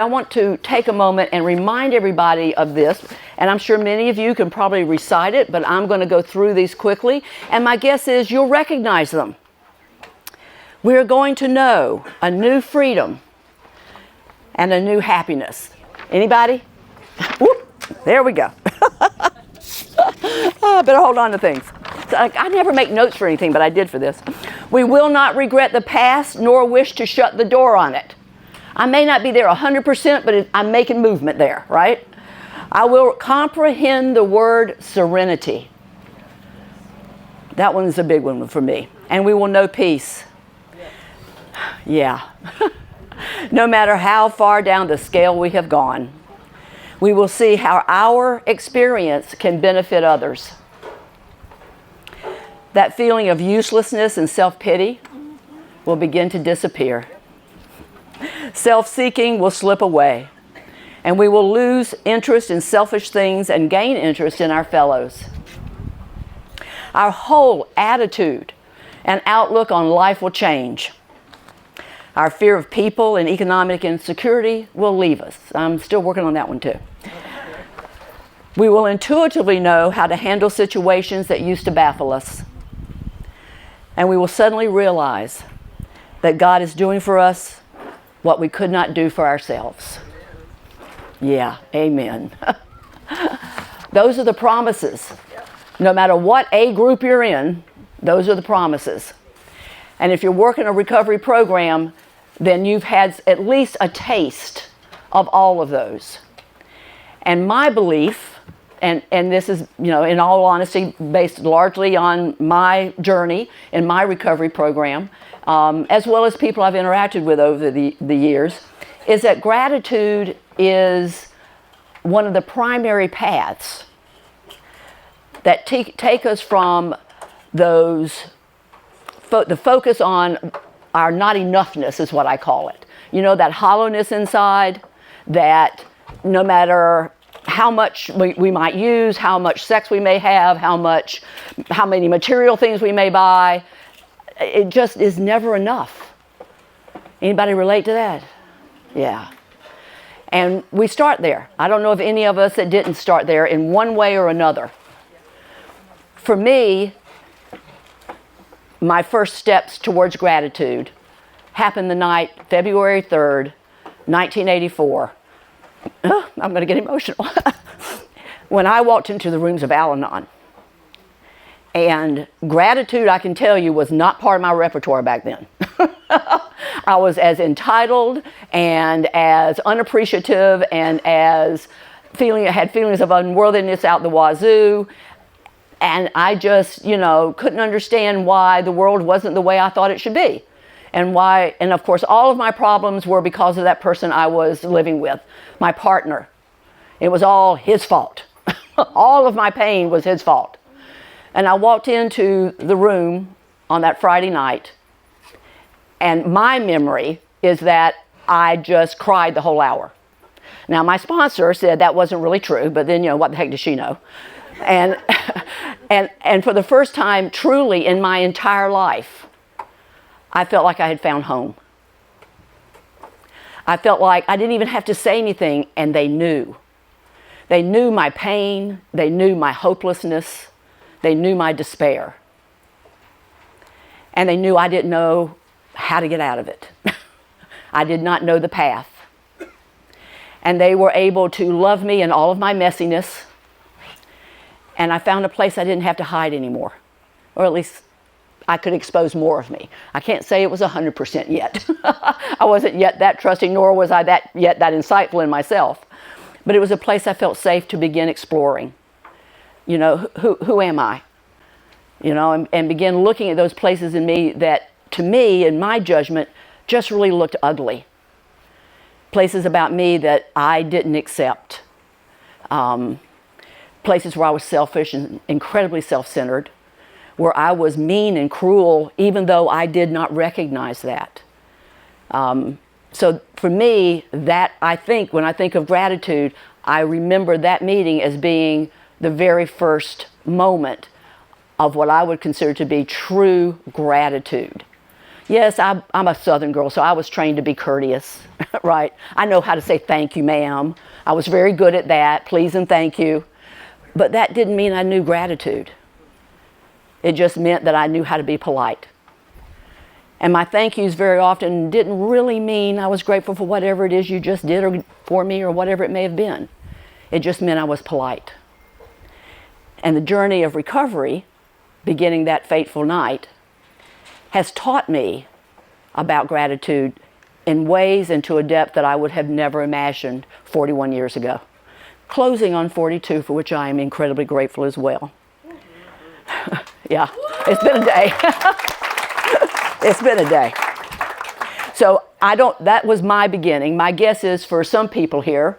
I want to take a moment and remind everybody of this, and I'm sure many of you can probably recite it, but I'm going to go through these quickly, and my guess is you'll recognize them. We're going to know a new freedom and a new happiness. Anybody? Whoop, there we go. Oh, better hold on to things. I never make notes for anything, but I did for this. We will not regret the past nor wish to shut the door on it. I may not be there 100%, but I'm making movement there, right? I will comprehend the word serenity. That one's a big one for me. And we will know peace. Yeah. No matter how far down the scale we have gone, we will see how our experience can benefit others. That feeling of uselessness and self-pity will begin to disappear. Self-seeking will slip away, and we will lose interest in selfish things and gain interest in our fellows. Our whole attitude and outlook on life will change. Our fear of people and economic insecurity will leave us. I'm still working on that one too. We will intuitively know how to handle situations that used to baffle us. And we will suddenly realize that God is doing for us what we could not do for ourselves. Yeah, amen. Those are the promises. No matter what A group you're in, those are the promises. And if you're working a recovery program, then you've had at least a taste of all of those. And my belief, and this is, in all honesty, based largely on my journey in my recovery program, as well as people I've interacted with over the years, is that gratitude is one of the primary paths that take us from the focus on our not enoughness is what I call it. That hollowness inside, that no matter how much we might use, how much sex we may have, how many material things we may buy, it just is never enough. Anybody relate to that? Yeah. And we start there. I don't know of any of us that didn't start there in one way or another. For me, my first steps towards gratitude happened the night, February 3rd, 1984. I'm going to get emotional. When I walked into the rooms of Alumni. And gratitude, I can tell you, was not part of my repertoire back then. I was as entitled and as unappreciative and as had feelings of unworthiness out the wazoo. And I just, couldn't understand why the world wasn't the way I thought it should be. And of course, all of my problems were because of that person I was living with, my partner. It was all his fault. All of my pain was his fault. And I walked into the room on that Friday night, and my memory is that I just cried the whole hour. Now, my sponsor said that wasn't really true, but then, what the heck does she know? And, and for the first time, truly, in my entire life, I felt like I had found home. I felt like I didn't even have to say anything, and they knew. They knew my pain. They knew my hopelessness. They knew my despair. And they knew I didn't know how to get out of it. I did not know the path. And they were able to love me in all of my messiness. And I found a place I didn't have to hide anymore. Or at least I could expose more of me. I can't say it was 100% yet. I wasn't yet that trusting, nor was I yet that insightful in myself. But it was a place I felt safe to begin exploring. Who am I? And begin looking at those places in me that, to me, in my judgment, just really looked ugly. Places about me that I didn't accept. Places where I was selfish and incredibly self-centered. Where I was mean and cruel, even though I did not recognize that. So for me, that I think, when I think of gratitude, I remember that meeting as being the very first moment of what I would consider to be true gratitude. Yes, I'm a Southern girl, so I was trained to be courteous, right? I know how to say thank you, ma'am. I was very good at that, please and thank you. But that didn't mean I knew gratitude. It just meant that I knew how to be polite. And my thank yous very often didn't really mean I was grateful for whatever it is you just did or for me or whatever it may have been. It just meant I was polite. And the journey of recovery, beginning that fateful night, has taught me about gratitude in ways and to a depth that I would have never imagined 41 years ago. Closing on 42, for which I am incredibly grateful as well. Yeah, it's been a day. It's been a day. So that was my beginning. My guess is for some people here,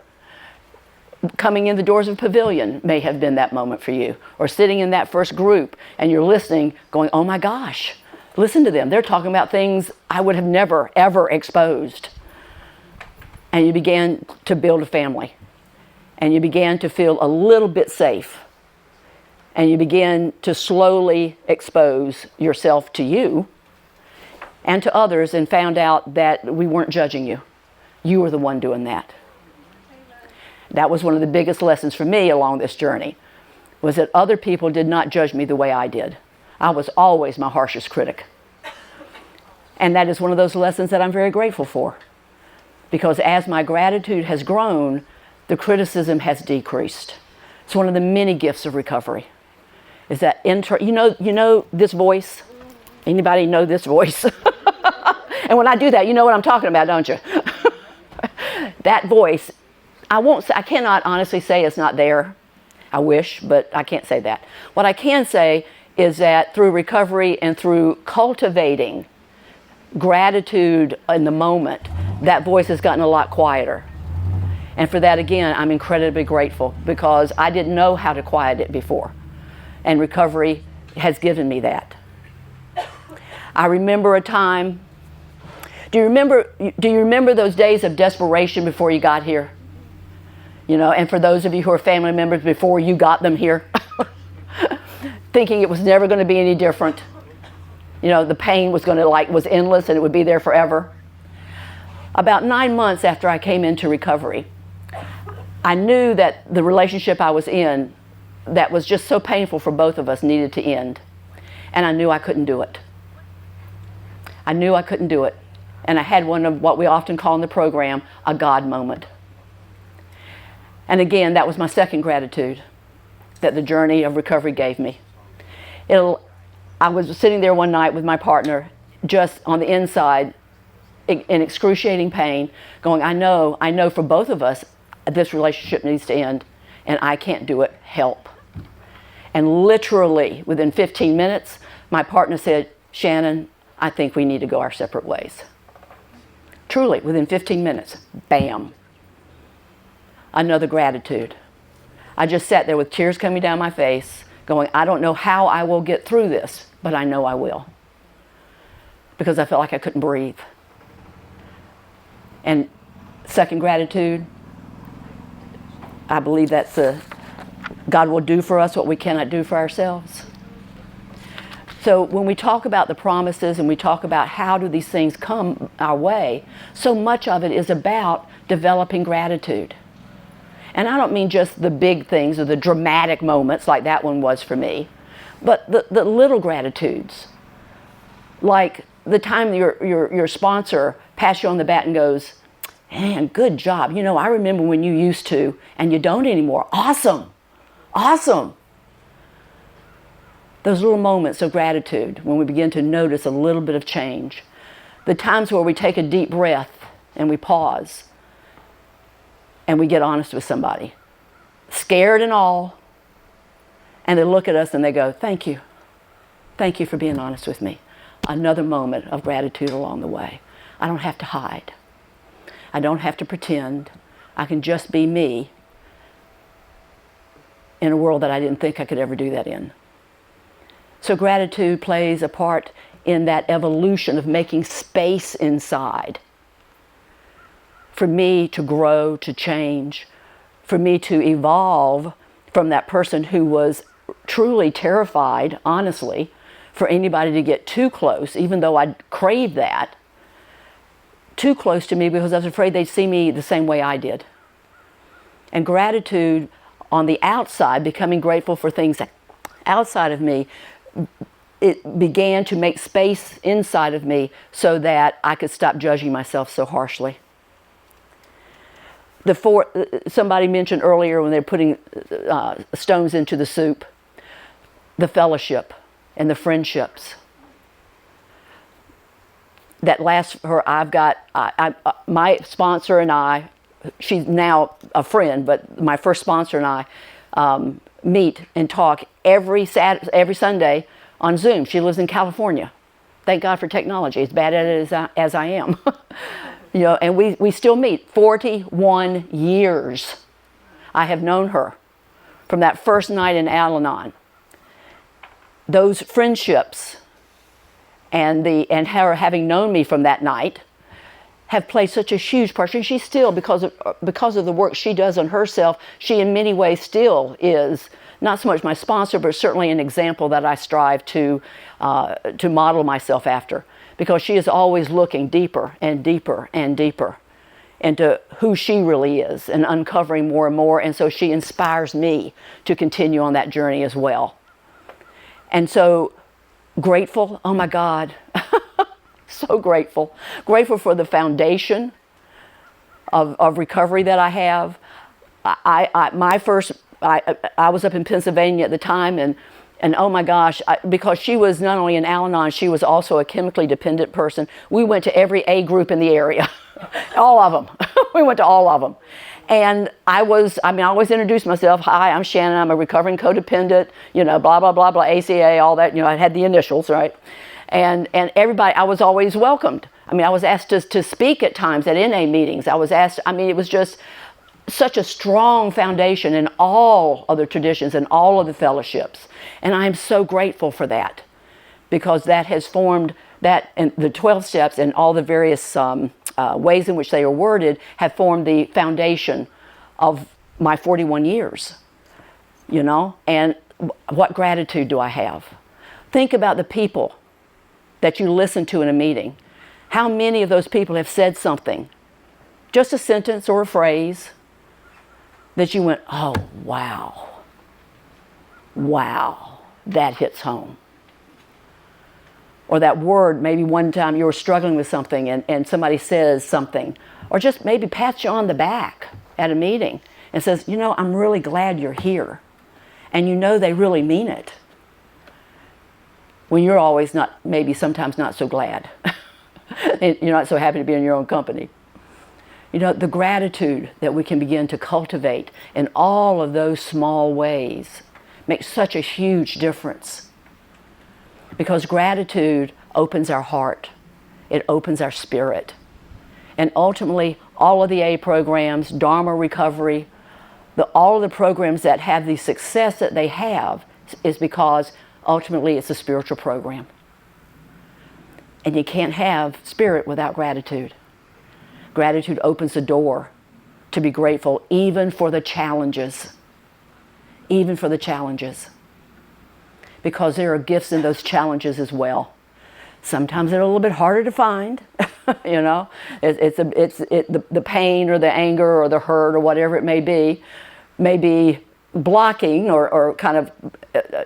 coming in the doors of Pavillon may have been that moment for you. Or sitting in that first group and you're listening, going, oh my gosh, listen to them. They're talking about things I would have never, ever exposed. And you began to build a family. And you began to feel a little bit safe. And you began to slowly expose yourself to you and to others, and found out that we weren't judging you. You were the one doing that. That was one of the biggest lessons for me along this journey, was that other people did not judge me the way I did. I was always my harshest critic. And that is one of those lessons that I'm very grateful for. Because as my gratitude has grown, the criticism has decreased. It's one of the many gifts of recovery. Is that you know this voice? Anybody know this voice? And when I do that, you know what I'm talking about, don't you? That voice, I cannot honestly say it's not there. I wish, but I can't say that. What I can say is that through recovery and through cultivating gratitude in the moment, that voice has gotten a lot quieter. And for that, again, I'm incredibly grateful, because I didn't know how to quiet it before. And recovery has given me that. I remember a time, do you remember those days of desperation before you got here? You know, and for those of you who are family members before you got them here, thinking it was never going to be any different. You know, the pain was was endless and it would be there forever. About 9 months after I came into recovery, I knew that the relationship I was in that was just so painful for both of us needed to end. And I knew I couldn't do it. I knew I couldn't do it. And I had one of what we often call in the program a God moment. And again, that was my second gratitude that the journey of recovery gave me. I was sitting there one night with my partner, just on the inside, in excruciating pain, going, I know for both of us, this relationship needs to end, and I can't do it, help. And literally, within 15 minutes, my partner said, Shannon, I think we need to go our separate ways. Truly, within 15 minutes, bam. Another gratitude. I just sat there with tears coming down my face, going, I don't know how I will get through this, but I know I will. Because I felt like I couldn't breathe. And second gratitude, I believe that's God will do for us what we cannot do for ourselves. So when we talk about the promises and we talk about how do these things come our way, so much of it is about developing gratitude. And I don't mean just the big things or the dramatic moments like that one was for me, but the little gratitudes. Like the time your sponsor pats you on the back and goes, man, good job. You know, I remember when you used to, and you don't anymore. Awesome. Awesome. Those little moments of gratitude when we begin to notice a little bit of change. The times where we take a deep breath and we pause and we get honest with somebody, scared and all, and they look at us and they go, thank you. Thank you for being honest with me. Another moment of gratitude along the way. I don't have to hide. I don't have to pretend. I can just be me in a world that I didn't think I could ever do that in. So gratitude plays a part in that evolution of making space inside for me to grow, to change, for me to evolve from that person who was truly terrified, honestly, for anybody to get too close, even though I craved that, too close to me, because I was afraid they'd see me the same way I did. And gratitude on the outside, becoming grateful for things outside of me, it began to make space inside of me so that I could stop judging myself so harshly. Somebody mentioned earlier when they're putting stones into the soup, the fellowship and the friendships. That lasts for, my sponsor and I, she's now a friend, but my first sponsor and I meet and talk every Sunday on Zoom. She lives in California. Thank God for technology, as bad at it as I am. You know, and we still meet. 41 years I have known her from that first night in Alumni. Those friendships and her having known me from that night have played such a huge part. And she still, because of the work she does on herself, she in many ways still is not so much my sponsor, but certainly an example that I strive to model myself after. Because she is always looking deeper and deeper and deeper into who she really is and uncovering more and more. And so she inspires me to continue on that journey as well. And so grateful, oh my God, so grateful. Grateful for the foundation of recovery that I have. I was up in Pennsylvania at the time, and oh my gosh, because she was not only in Al-Anon, she was also a chemically dependent person. We went to every A group in the area, all of them. We went to all of them. And I always introduced myself. Hi, I'm Shannon. I'm a recovering codependent, blah, blah, blah, blah, ACA, all that. I had the initials, right? And everybody, I was always welcomed. I was asked to speak at times at NA meetings. I was asked, it was just such a strong foundation in all of the traditions and all of the fellowships. And I am so grateful for that, because that has formed that, and the 12 steps and all the various ways in which they are worded have formed the foundation of my 41 years, and what gratitude do I have? Think about the people that you listen to in a meeting. How many of those people have said something, just a sentence or a phrase, that you went, oh, wow, that hits home. Or that word, maybe one time you were struggling with something and somebody says something, or just maybe pats you on the back at a meeting and says, I'm really glad you're here. And they really mean it. When you're always sometimes not so glad. You're not so happy to be in your own company. The gratitude that we can begin to cultivate in all of those small ways makes such a huge difference. Because gratitude opens our heart. It opens our spirit. And ultimately, all of the A programs, Dharma recovery, all of the programs that have the success that they have is because ultimately it's a spiritual program. And you can't have spirit without gratitude. Gratitude opens the door to be grateful even for the challenges. Even for the challenges. Because there are gifts in those challenges as well. Sometimes they're a little bit harder to find. It's the pain or the anger or the hurt or whatever it may be blocking or kind of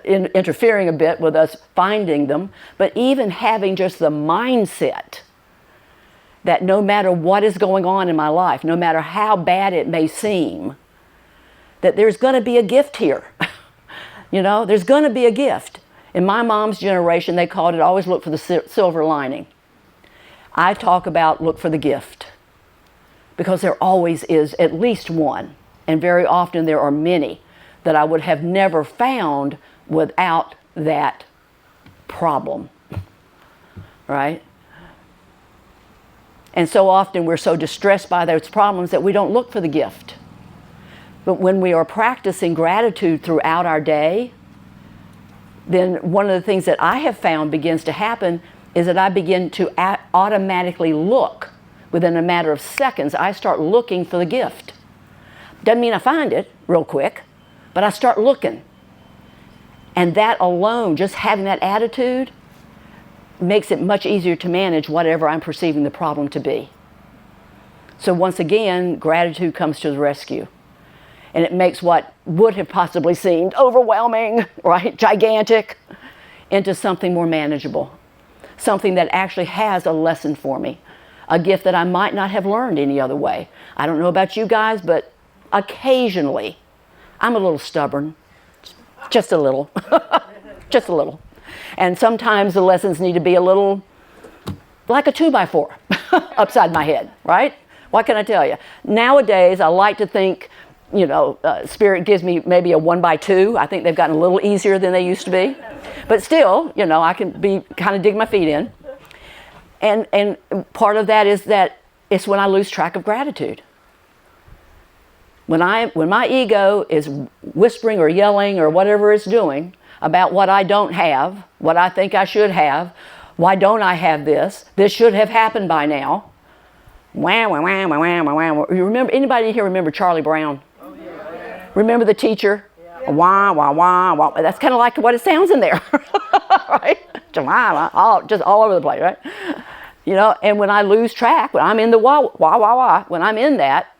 interfering a bit with us finding them. But even having just the mindset that no matter what is going on in my life, no matter how bad it may seem, that there's going to be a gift here. There's going to be a gift. In my mom's generation, they called it always look for the silver lining. I talk about look for the gift, because there always is at least one, and very often there are many that I would have never found without that problem, right? And so often we're so distressed by those problems that we don't look for the gift. But when we are practicing gratitude throughout our day, then one of the things that I have found begins to happen is that I begin to automatically look. Within a matter of seconds, I start looking for the gift. Doesn't mean I find it real quick, but I start looking. And that alone, just having that attitude, makes it much easier to manage whatever I'm perceiving the problem to be. So once again, gratitude comes to the rescue. And it makes what would have possibly seemed overwhelming, right, gigantic, into something more manageable. Something that actually has a lesson for me. A gift that I might not have learned any other way. I don't know about you guys, but occasionally, I'm a little stubborn. Just a little. Just a little. And sometimes the lessons need to be a little like a 2x4 upside my head, right? What can I tell you? Nowadays, I like to think, Spirit gives me maybe a 1x2. I think they've gotten a little easier than they used to be. But still, I can be kind of dig my feet in. And part of that is that it's when I lose track of gratitude. When my ego is whispering or yelling or whatever it's doing about what I don't have, what I think I should have, why don't I have this? This should have happened by now. Wah, wah, wah, wah, wah, wah, wah. You remember, anybody here remember Charlie Brown? Oh, yeah. Remember the teacher? Yeah. Wah, wah, wah, wah. That's kind of like what it sounds in there, right? Just all over the place, right? And when I lose track, when I'm in the wah, wah, wah, wah, when I'm in that,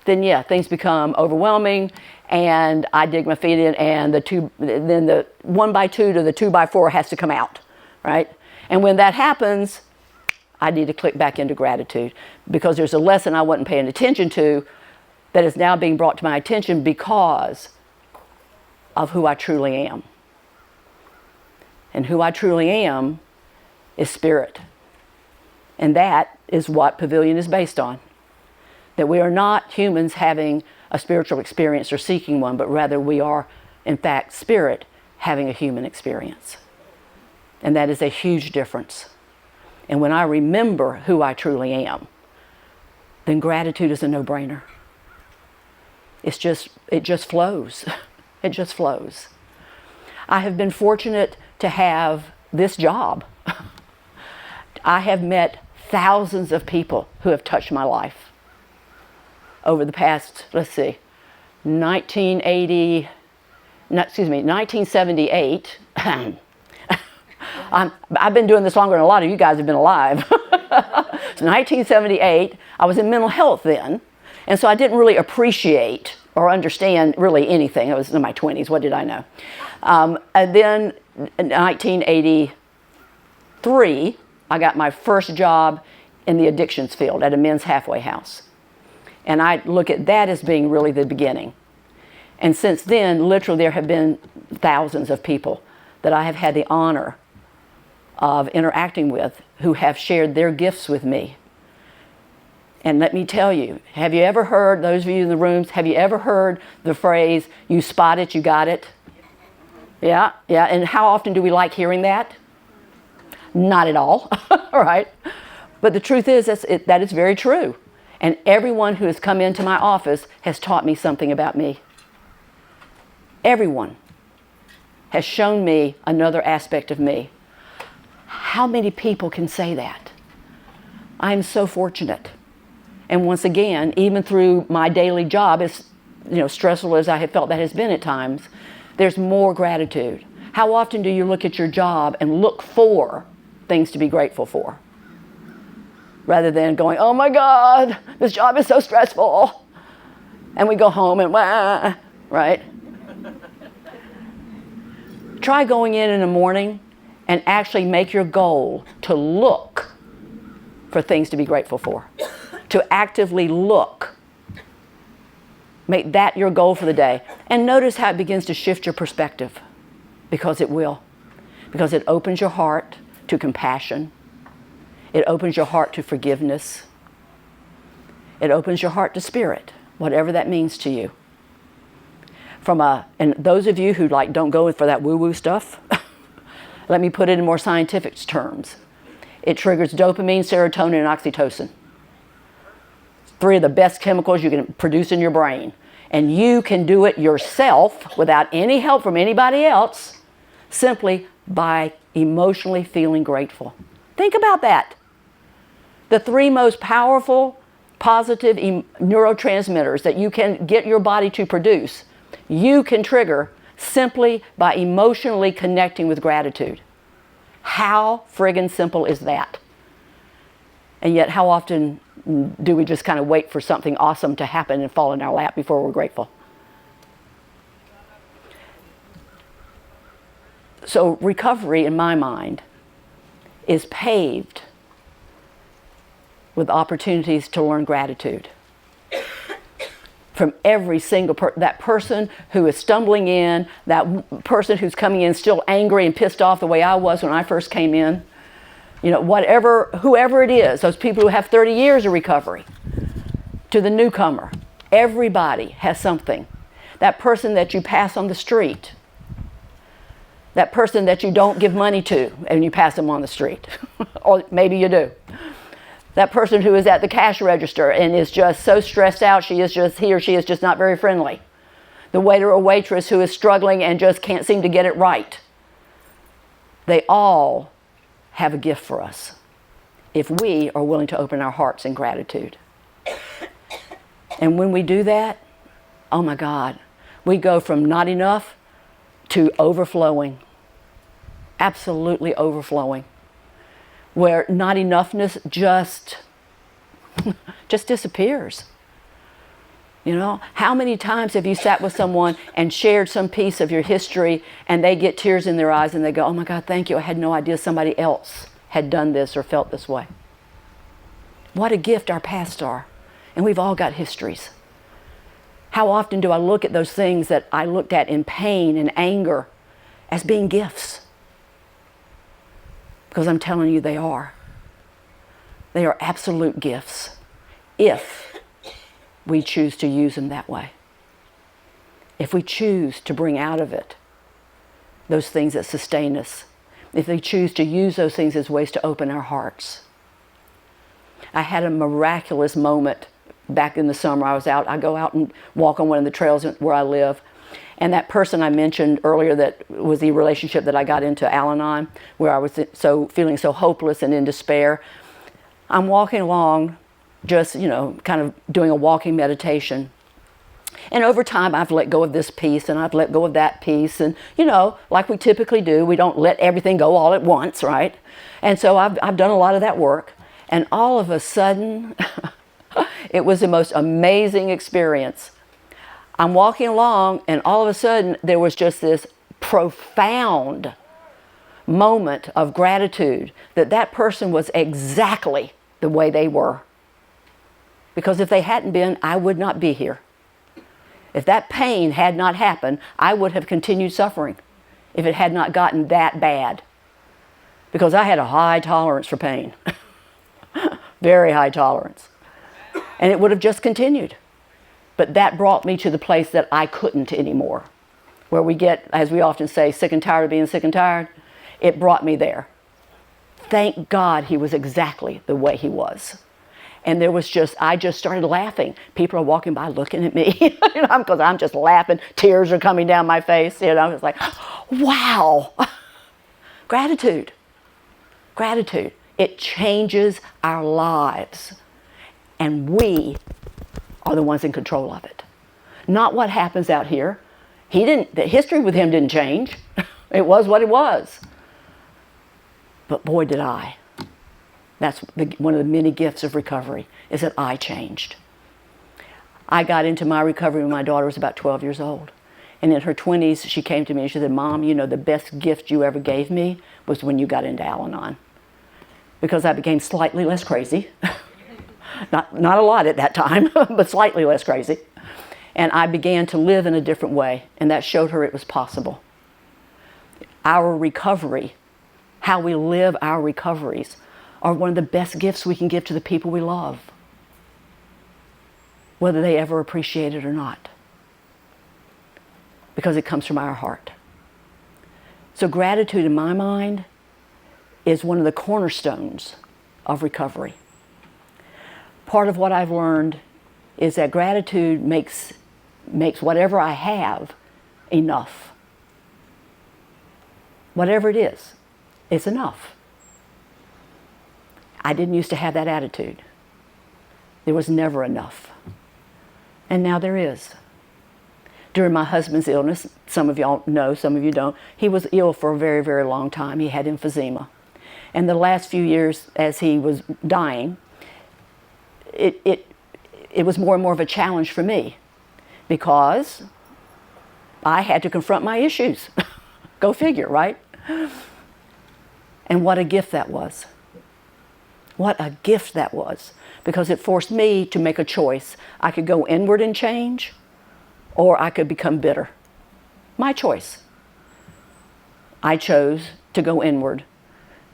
then yeah, things become overwhelming, and I dig my feet in, and then the 1x2 to the 2x4 has to come out, right? And when that happens, I need to click back into gratitude, because there's a lesson I wasn't paying attention to that is now being brought to my attention because of who I truly am. And who I truly am is spirit. And that is what Pavillon is based on. That we are not humans having a spiritual experience or seeking one, but rather we are, in fact, spirit having a human experience. And that is a huge difference. And when I remember who I truly am, then gratitude is a no-brainer. It just flows. It just flows. I have been fortunate to have this job. I have met thousands of people who have touched my life over the past, 1978. I've been doing this longer than a lot of you guys have been alive. So 1978, I was in mental health then, and so I didn't really appreciate or understand really anything. I was in my 20s, what did I know? And then in 1983, I got my first job in the addictions field at a men's halfway house. And I look at that as being really the beginning. And since then, literally there have been thousands of people that I have had the honor of interacting with who have shared their gifts with me. And let me tell you, have you ever heard, those of you in the rooms, have you ever heard the phrase, you spot it, you got it? Yeah. And how often do we like hearing that? Not at all, right? But the truth is that is very true. And everyone who has come into my office has taught me something about me. Everyone has shown me another aspect of me. How many people can say that? I'm so fortunate. And once again, even through my daily job, as stressful as I have felt that has been at times, there's more gratitude. How often do you look at your job and look for things to be grateful for? Rather than going, oh my God, this job is so stressful. And we go home and wah, right? Try going in the morning and actually make your goal to look for things to be grateful for. To actively look. Make that your goal for the day. And notice how it begins to shift your perspective. Because it will. Because it opens your heart to compassion. It opens your heart to forgiveness. It opens your heart to spirit, whatever that means to you. And those of you who don't go for that woo-woo stuff, let me put it in more scientific terms. It triggers dopamine, serotonin, and oxytocin. 3 of the best chemicals you can produce in your brain. And you can do it yourself without any help from anybody else, simply by emotionally feeling grateful. Think about that. The 3 most powerful, positive neurotransmitters that you can get your body to produce, you can trigger simply by emotionally connecting with gratitude. How friggin' simple is that? And yet, how often do we just kind of wait for something awesome to happen and fall in our lap before we're grateful? So recovery, in my mind, is paved with opportunities to learn gratitude. From every single that person who is stumbling in, that person who's coming in still angry and pissed off the way I was when I first came in, you know, whoever it is, those people who have 30 years of recovery, to the newcomer, everybody has something. That person that you pass on the street, that person that you don't give money to and you pass them on the street, or maybe you do. That person who is at the cash register and is just so stressed out, he or she is just not very friendly. The waiter or waitress who is struggling and just can't seem to get it right. They all have a gift for us if we are willing to open our hearts in gratitude. And when we do that, oh my God, we go from not enough to overflowing. Absolutely overflowing. Where not enoughness just disappears. You know, how many times have you sat with someone and shared some piece of your history and they get tears in their eyes and they go, oh my God, thank you, I had no idea somebody else had done this or felt this way. What a gift our pasts are. And we've all got histories. How often do I look at those things that I looked at in pain and anger as being gifts? Because I'm telling you, they are. They are absolute gifts if we choose to use them that way. If we choose to bring out of it those things that sustain us. If we choose to use those things as ways to open our hearts. I had a miraculous moment back in the summer. I go out and walk on one of the trails where I live. And that person I mentioned earlier that was the relationship that I got into, Alumni, where I was feeling so hopeless and in despair. I'm walking along, just, you know, kind of doing a walking meditation. And over time, I've let go of this piece and I've let go of that piece. And, you know, like we typically do, we don't let everything go all at once, right? And so I've done a lot of that work. And all of a sudden, it was the most amazing experience. I'm walking along and all of a sudden there was just this profound moment of gratitude that person was exactly the way they were. Because if they hadn't been, I would not be here. If that pain had not happened, I would have continued suffering if it had not gotten that bad. Because I had a high tolerance for pain. Very high tolerance. And it would have just continued. But that brought me to the place that I couldn't anymore. Where we get, as we often say, sick and tired of being sick and tired. It brought me there. Thank God he was exactly the way he was. And I just started laughing. People are walking by looking at me, you know, because I'm just laughing. Tears are coming down my face. You know, it's like, wow. Gratitude. Gratitude. It changes our lives. And we are the ones in control of it. Not what happens out here. The history with him didn't change. It was what it was. But boy, did I. That's one of the many gifts of recovery, is that I changed. I got into my recovery when my daughter was about 12 years old. And in her 20s, she came to me and she said, Mom, you know, the best gift you ever gave me was when you got into Al-Anon. Because I became slightly less crazy. Not a lot at that time, but slightly less crazy. And I began to live in a different way, and that showed her it was possible. Our recovery, how we live our recoveries, are one of the best gifts we can give to the people we love, whether they ever appreciate it or not, because it comes from our heart. So gratitude, in my mind, is one of the cornerstones of recovery. Part of what I've learned is that gratitude makes whatever I have enough. Whatever it is, it's enough. I didn't used to have that attitude. There was never enough. And now there is. During my husband's illness, some of y'all know, some of you don't, he was ill for a very, very long time. He had emphysema. And the last few years as he was dying, it was more and more of a challenge for me because I had to confront my issues. Go figure, right? And what a gift that was. What a gift that was, because it forced me to make a choice. I could go inward and change, or I could become bitter. My choice. I chose to go inward,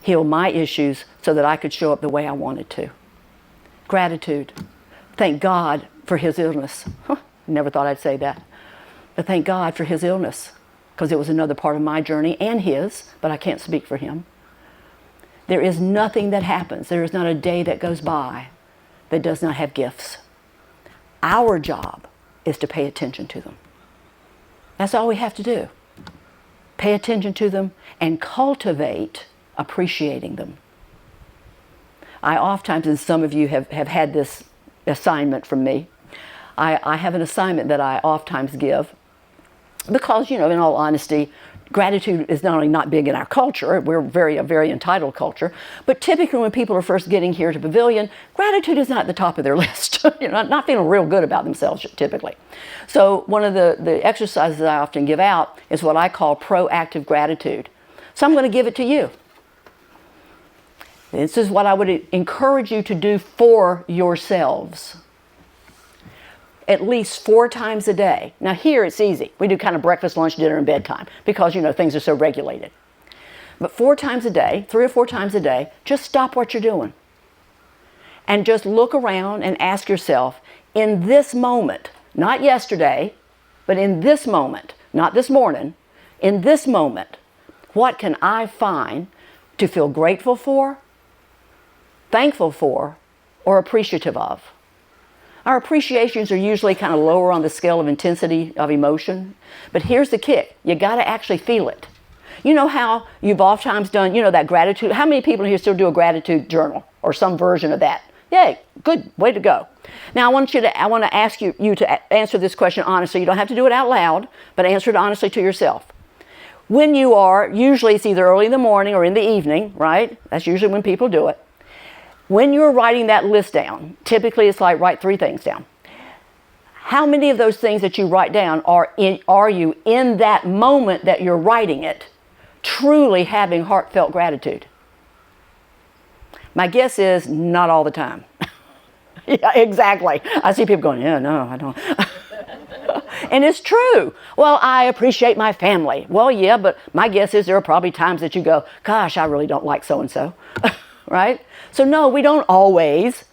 heal my issues so that I could show up the way I wanted to. Gratitude. Thank God for his illness. Never thought I'd say that. But thank God for his illness, because it was another part of my journey and his, but I can't speak for him. There is nothing that happens, there is not a day that goes by that does not have gifts. Our job is to pay attention to them. That's all we have to do. Pay attention to them and cultivate appreciating them. I oftentimes, and some of you have had this assignment from me, I have an assignment that I oftentimes give because, in all honesty, gratitude is not only not big in our culture, we're a very entitled culture, but typically when people are first getting here to Pavillon, gratitude is not at the top of their list. Not feeling real good about themselves typically. So one of the exercises I often give out is what I call proactive gratitude. So I'm going to give it to you. This is what I would encourage you to do for yourselves. At least 4 times a day. Now here it's easy. We do kind of breakfast, lunch, dinner, and bedtime because, things are so regulated. But 4 times a day, 3 or 4 times a day, just stop what you're doing. And just look around and ask yourself, in this moment, not yesterday, but in this moment, not this morning, in this moment, what can I find to feel grateful for, thankful for, or appreciative of? Our appreciations are usually kind of lower on the scale of intensity of emotion. But here's the kick. You got to actually feel it. You know how you've oftentimes done, that gratitude. How many people here still do a gratitude journal or some version of that? Yay, good, way to go. Now I want to ask you to answer this question honestly. You don't have to do it out loud, but answer it honestly to yourself. When you are, usually it's either early in the morning or in the evening, right? That's usually when people do it. When you're writing that list down, typically it's like write 3 things down. How many of those things that you write down are you in that moment that you're writing it truly having heartfelt gratitude? My guess is not all the time. Yeah, exactly. I see people going, yeah, no, I don't. And it's true. Well, I appreciate my family. Well, yeah, but my guess is there are probably times that you go, gosh, I really don't like so-and-so. Right? So no, we don't always.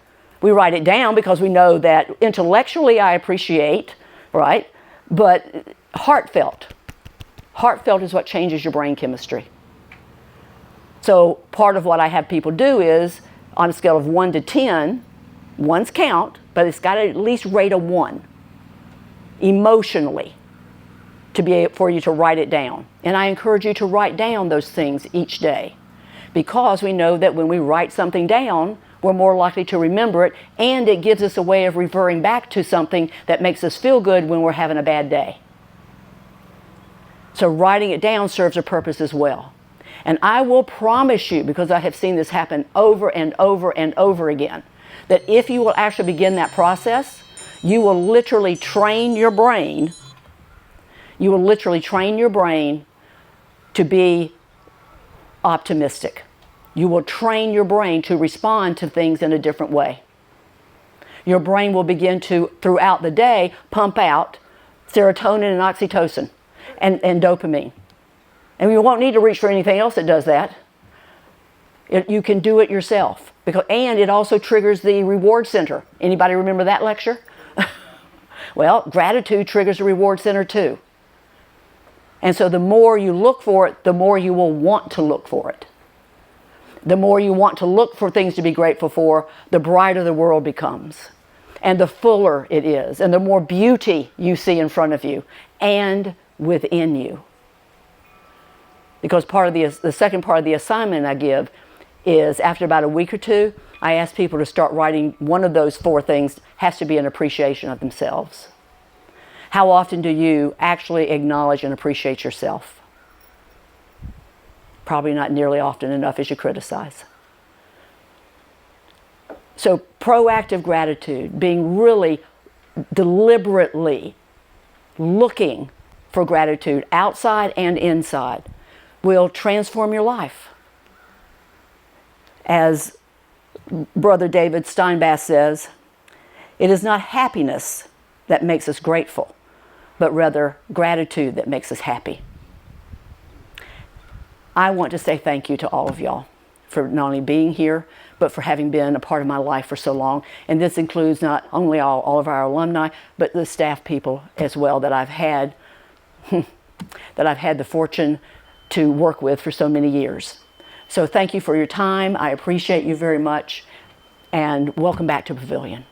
We write it down because we know that intellectually I appreciate, right? But heartfelt is what changes your brain chemistry. So part of what I have people do is, on a scale of 1 to 10, 1's count, but it's got to at least rate a 1 emotionally for you to write it down. And I encourage you to write down those things each day, because we know that when we write something down, we're more likely to remember it, and it gives us a way of reverting back to something that makes us feel good when we're having a bad day. So writing it down serves a purpose as well. And I will promise you, because I have seen this happen over and over and over again, that if you will actually begin that process, you will literally train your brain. You will literally train your brain to be optimistic. You will train your brain to respond to things in a different way. Your brain will begin to, throughout the day, pump out serotonin and oxytocin and dopamine. And you won't need to reach for anything else that does that. You can do it yourself. And it also triggers the reward center. Anybody remember that lecture? Well, gratitude triggers the reward center too. And so the more you look for it, the more you will want to look for it. The more you want to look for things to be grateful for, the brighter the world becomes. And the fuller it is. And the more beauty you see in front of you and within you. Because the second part of the assignment I give is, after about a week or 2, I ask people to start writing one of those 4 things. Has to be an appreciation of themselves. How often do you actually acknowledge and appreciate yourself? probably not nearly often enough as you criticize. So proactive gratitude, being really deliberately looking for gratitude outside and inside, will transform your life. As Brother David Steinbass says, it is not happiness that makes us grateful, but rather gratitude that makes us happy. I want to say thank you to all of y'all for not only being here, but for having been a part of my life for so long. And this includes not only all of our alumni, but the staff people as well that I've had the fortune to work with for so many years. So thank you for your time. I appreciate you very much, and welcome back to Pavillon.